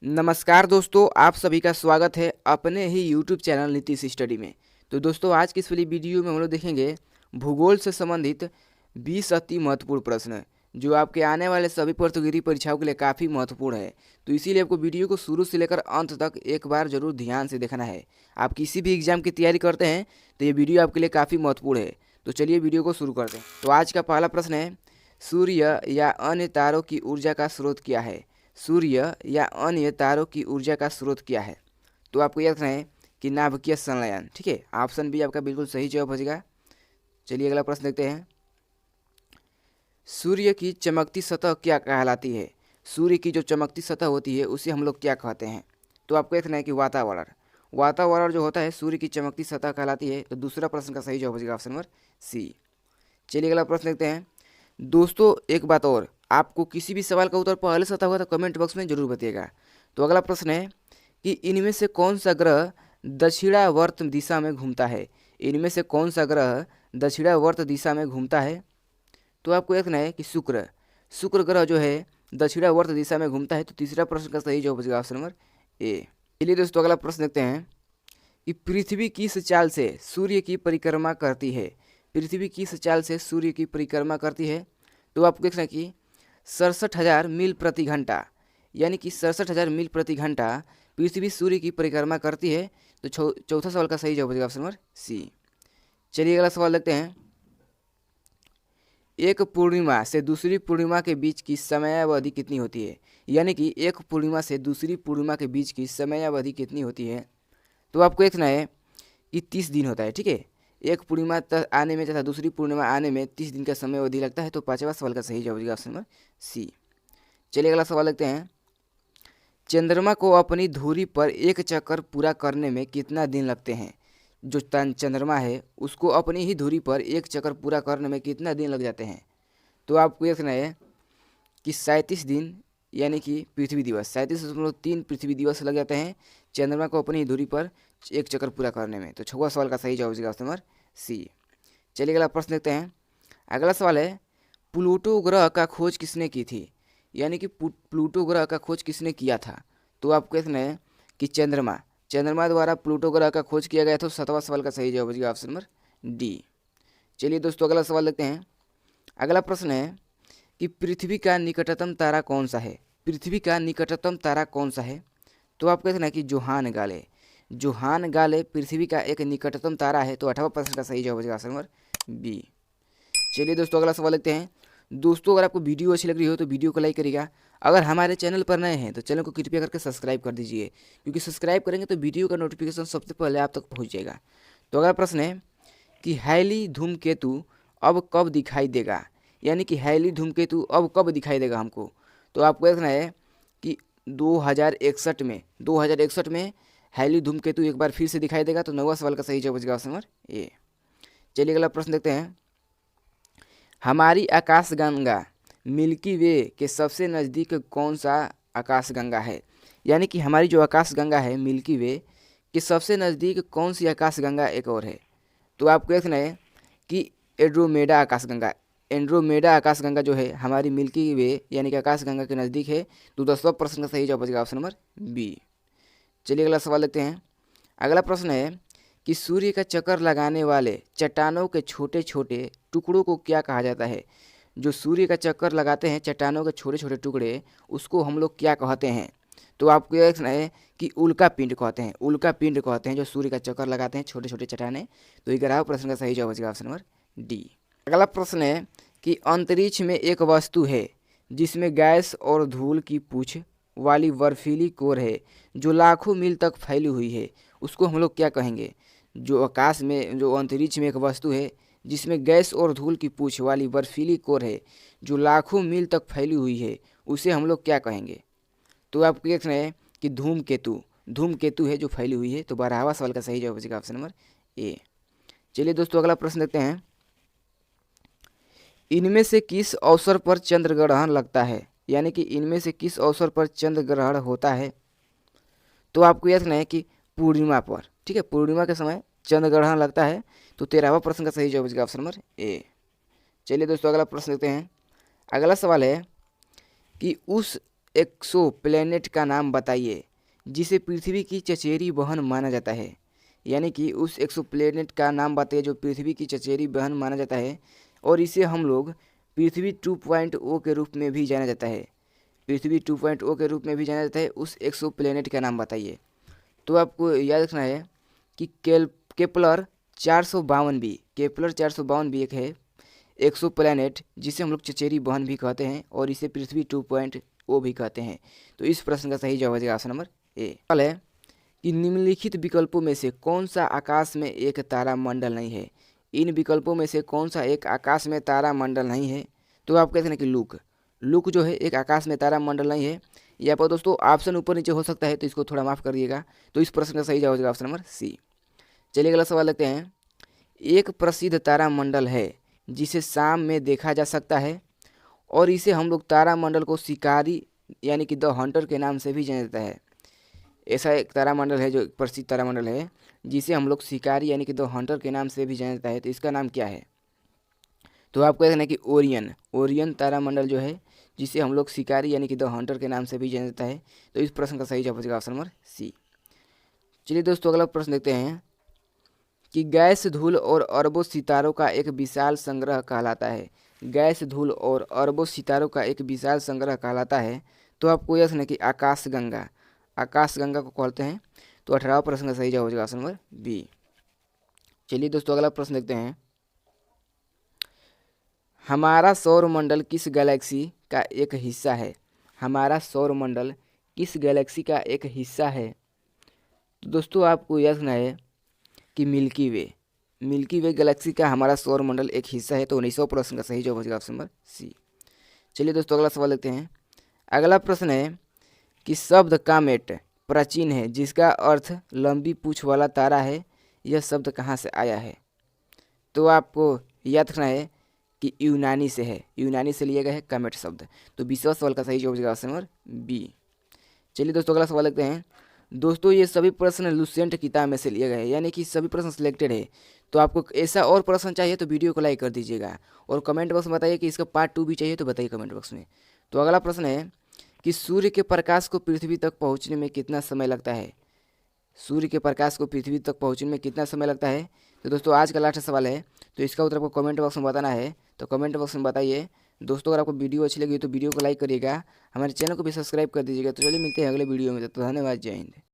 नमस्कार दोस्तों, आप सभी का स्वागत है अपने ही यूट्यूब चैनल नीतीश स्टडी में। तो दोस्तों, आज की इस वाली वीडियो में हम लोग देखेंगे भूगोल से संबंधित 20 अति महत्वपूर्ण प्रश्न जो आपके आने वाले सभी प्रतियोगी परीक्षाओं के लिए काफ़ी महत्वपूर्ण है। तो इसीलिए आपको वीडियो को शुरू से लेकर अंत तक एक बार जरूर ध्यान से देखना है। आप किसी भी एग्जाम की तैयारी करते हैं तो ये वीडियो आपके लिए काफ़ी महत्वपूर्ण है। तो चलिए वीडियो को शुरू करते हैं। तो आज का पहला प्रश्न है, सूर्य या अन्य तारों की ऊर्जा का स्रोत क्या है? सूर्य या अन्य तारों की ऊर्जा का स्रोत क्या है? तो आपको याद रखना है कि नाभिकीय संलयन। ठीक है, ऑप्शन बी आपका बिल्कुल सही जवाब हो जाएगा। चलिए अगला प्रश्न देखते हैं। सूर्य की चमकती सतह क्या कहलाती है? सूर्य की जो चमकती सतह होती है उसे हम लोग क्या कहते हैं? तो आपको देखना है कि वातावरण। वातावरण जो होता है सूर्य की चमकती सतह कहलाती है। तो दूसरा प्रश्न का सही जवाब हो जाएगा ऑप्शन नंबर सी। चलिए अगला प्रश्न देखते हैं। दोस्तों एक बात और, आपको किसी भी सवाल का उत्तर पहले से आता होगा तो कमेंट बॉक्स में जरूर बताइएगा। तो अगला प्रश्न है कि इनमें से कौन सा ग्रह दक्षिणावर्त दिशा में घूमता है? इनमें से कौन सा ग्रह दक्षिणावर्त दिशा में घूमता है? तो आपको देखना है कि शुक्र। शुक्र ग्रह जो है दक्षिणावर्त दिशा में घूमता है। तो तीसरा प्रश्न का सही जवाब होगा ऑप्शन नंबर ए। चलिए दोस्तों अगला प्रश्न देखते हैं कि पृथ्वी किस चाल से सूर्य की परिक्रमा करती है? पृथ्वी किस चाल से सूर्य की परिक्रमा करती है? तो आपको देखना है कि 67,000 मील प्रति घंटा, यानी कि 67,000 मील प्रति घंटा पृथ्वी सूर्य की परिक्रमा करती है। तो चौथा सवाल का सही जवाब हो जाएगा ऑप्शन नंबर सी। चलिए अगला सवाल देखते हैं। एक पूर्णिमा से दूसरी पूर्णिमा के बीच की समयावधि कितनी होती है? यानी कि एक पूर्णिमा से दूसरी पूर्णिमा के बीच की समयावधि कितनी होती है? तो आपको देखना है कि 30 दिन होता है। ठीक है, एक पूर्णिमा आने में तथा दूसरी पूर्णिमा आने में 30 दिन का समय अवधि लगता है। तो पांचवा सवाल का सही जवाब होगा ऑप्शन नंबर सी। चलिए अगला सवाल देखते हैं। चंद्रमा को अपनी धुरी पर एक चक्कर पूरा करने में कितना दिन लगते हैं? जो चंद्रमा है उसको अपनी ही धुरी पर एक चक्कर पूरा करने में कितना दिन लग जाते हैं? तो आपको देखना है कि 37 दिन, यानी कि पृथ्वी दिवस 37.3 पृथ्वी दिवस लग जाते हैं चंद्रमा को अपनी धुरी पर एक चक्कर पूरा करने में। तो छठवां सवाल का सही जवाब होगा ऑप्शन नंबर सी। चलिए अगला प्रश्न देखते हैं। अगला सवाल है, प्लूटो ग्रह का खोज किसने की थी? यानी कि प्लूटो ग्रह का खोज किसने किया था? तो आपको देखना है कि चंद्रमा द्वारा प्लूटो ग्रह का खोज किया गया था। 7वां सवाल का सही जवाब होगा ऑप्शन नंबर डी। चलिए दोस्तों अगला सवाल देखते हैं। अगला प्रश्न है कि पृथ्वी का निकटतम तारा कौन सा है? पृथ्वी का निकटतम तारा कौन सा है? तो आपको देखना है कि जोहान गाले। जोहान गाले पृथ्वी का एक निकटतम तारा है। तो 8वां प्रश्न का सही जवाब हो जाएगा ऑप्शन नंबर बी। चलिए दोस्तों अगला सवाल देखते हैं। दोस्तों अगर आपको वीडियो अच्छी लग रही हो तो वीडियो को लाइक करिएगा। अगर हमारे चैनल पर नए हैं तो चैनल को कृपया करके सब्सक्राइब कर दीजिए, क्योंकि सब्सक्राइब करेंगे तो वीडियो का नोटिफिकेशन सबसे पहले आप तक पहुँच जाएगा। तो अगला प्रश्न है कि हैली धूमकेतु अब कब दिखाई देगा? यानी कि हैली धूमकेतु अब कब दिखाई देगा हमको? तो आपको देखना है कि 2061 में हैली धूमकेतु एक बार फिर से दिखाई देगा। तो 9वां सवाल का सही जवाब होगा ऑप्शन नंबर ए। चलिए अगला प्रश्न देखते हैं। हमारी आकाशगंगा मिल्की वे के सबसे नज़दीक कौन सा आकाशगंगा है? यानी कि हमारी जो आकाशगंगा है मिल्की वे के सबसे नज़दीक कौन सी आकाशगंगा एक और है? तो आपको देखना है कि एंड्रोमेडा आकाशगंगा जो है हमारी मिल्की वे यानी कि आकाशगंगा के नज़दीक है। तो 10वां प्रश्न का सही जवाब होगा ऑप्शन नंबर बी। चलिए अगला सवाल देखते हैं। अगला प्रश्न है कि सूर्य का चक्कर लगाने वाले चट्टानों के छोटे छोटे टुकड़ों को क्या कहा जाता है? जो सूर्य का चक्कर लगाते हैं चट्टानों के छोटे छोटे टुकड़े, उसको हम लोग क्या कहते हैं? तो आपको यह देखना है कि उल्का पिंड कहते हैं। उल्का पिंड कहते हैं जो सूर्य का चक्कर लगाते हैं छोटे छोटे चट्टाने। तो 11वां प्रश्न का सही जवाब होगा ऑप्शन नंबर डी। अगला प्रश्न है कि अंतरिक्ष में एक वस्तु है जिसमें गैस और धूल की पूछ वाली बर्फीली कोर है जो लाखों मील तक फैली हुई है, उसको हम लोग क्या कहेंगे? जो आकाश में, जो अंतरिक्ष में एक वस्तु है जिसमें गैस और धूल की पूछ वाली बर्फीली कोर है जो लाखों मील तक फैली हुई है, उसे हम लोग क्या कहेंगे? तो आपको देखना है कि धूमकेतु है जो फैली हुई है। तो 12वां सवाल का सही जवाब हो जाएगा ऑप्शन नंबर ए। चलिए दोस्तों अगला प्रश्न देखते हैं। इनमें से किस अवसर पर चंद्र ग्रहण लगता है? यानी कि इनमें से किस अवसर पर चंद्र ग्रहण होता है? तो आपको याद रखना है कि पूर्णिमा पर। ठीक है, पूर्णिमा के समय चंद्र ग्रहण लगता है। तो 13वां प्रश्न का सही जवाब होगा ऑप्शन नंबर ए। चलिए दोस्तों अगला प्रश्न देखते हैं। अगला सवाल है कि उस एक्सो प्लेनेट का नाम बताइए जिसे पृथ्वी की चचेरी बहन माना जाता है। यानी कि उस एक्सो प्लेनेट का नाम बताइए जो पृथ्वी की चचेरी बहन माना जाता है और इसे हम लोग पृथ्वी 2.0 के रूप में भी जाना जाता है। पृथ्वी 2.0 के रूप में भी जाना जाता है। उस एक्सो प्लेनेट का नाम बताइए। तो आपको याद रखना है कि केपलर 452b, केपलर 452b एक है एक्सो प्लैनेट जिसे हम लोग चचेरी बहन भी कहते हैं और इसे पृथ्वी 2.0 भी कहते हैं। तो इस प्रश्न का सही जवाब हो जाएगा ऑप्शन नंबर ए। सवाल है कि निम्नलिखित विकल्पों में से कौन सा आकाश में एक तारा मंडल नहीं है। इन विकल्पों में से कौन सा एक आकाश में तारा मंडल नहीं है। तो आप कहते हैं कि लुक जो है एक आकाश में तारा मंडल नहीं है। यहाँ पर दोस्तों ऑप्शन ऊपर नीचे हो सकता है तो इसको थोड़ा माफ़ कर दिएगा। तो इस प्रश्न का सही जवाब हो जाएगा ऑप्शन नंबर सी। चलिए अगला सवाल लेते हैं। एक प्रसिद्ध तारा मंडल है जिसे शाम में देखा जा सकता है और इसे हम लोग तारामंडल को शिकारी यानी कि द हंटर के नाम से भी जाना जाता है। ऐसा एक तारामंडल है जो एक प्रसिद्ध तारामंडल है जिसे हम लोग शिकारी यानी कि द हंटर के नाम से भी जाना जाता है। तो इसका नाम क्या है। तो आपको कहना है कि ओरियन तारामंडल जो है जिसे हम लोग शिकारी यानी कि द हंटर के नाम से भी जाना जाता है। तो इस प्रश्न का सही जवाब हो जाएगा ऑप्शन नंबर सी। चलिए दोस्तों अगला प्रश्न देखते हैं कि गैस धूल और अरबों सितारों का एक विशाल संग्रह कहलाता है। गैस धूल और अरबों सितारों का एक विशाल संग्रह कहलाता है। तो आपको यह सुना कि आकाशगंगा को कहते हैं। तो 18वां प्रश्न का सही जवाब हो जाएगा ऑप्शन नंबर बी। चलिए दोस्तों अगला प्रश्न देखते हैं। हमारा सौरमंडल किस गैलेक्सी का एक हिस्सा है। हमारा सौरमंडल किस गैलेक्सी का एक हिस्सा है। तो दोस्तों आपको यह सुना है कि मिल्की वे गैलेक्सी का हमारा सौरमंडल एक हिस्सा है। तो 19वां प्रश्न का सही जवाब हो जाएगा ऑप्शन नंबर सी। चलिए दोस्तों अगला सवाल लेते हैं। अगला प्रश्न है कि शब्द कामेट प्राचीन है जिसका अर्थ लंबी पूंछ वाला तारा है। यह शब्द कहाँ से आया है। तो आपको याद रखना है कि यूनानी से है। यूनानी से लिया गया है कामेट शब्द। तो 20वां सवाल का सही जवाब हो जाएगा ऑप्शन नंबर बी। चलिए दोस्तों अगला सवाल लेते हैं। दोस्तों ये सभी प्रश्न लुसेंट किताब में से लिए गए हैं यानी कि सभी प्रश्न सिलेक्टेड है। तो आपको ऐसा और प्रश्न चाहिए तो वीडियो को लाइक कर दीजिएगा और कमेंट बॉक्स में बताइए कि इसका पार्ट 2 भी चाहिए तो बताइए कमेंट बॉक्स में। तो अगला प्रश्न है कि सूर्य के प्रकाश को पृथ्वी तक पहुंचने में कितना समय लगता है। सूर्य के प्रकाश को पृथ्वी तक पहुंचने में कितना समय लगता है। तो दोस्तों आज का लास्ट सवाल है। तो इसका उत्तर आपको कमेंट बॉक्स में बताना है। तो कमेंट बॉक्स में बताइए। दोस्तों अगर आपको वीडियो अच्छी लगी तो वीडियो को लाइक करिएगा, हमारे चैनल को भी सब्सक्राइब कर दीजिएगा। तो चलिए मिलते हैं अगले वीडियो में। तो धन्यवाद, जय हिंद।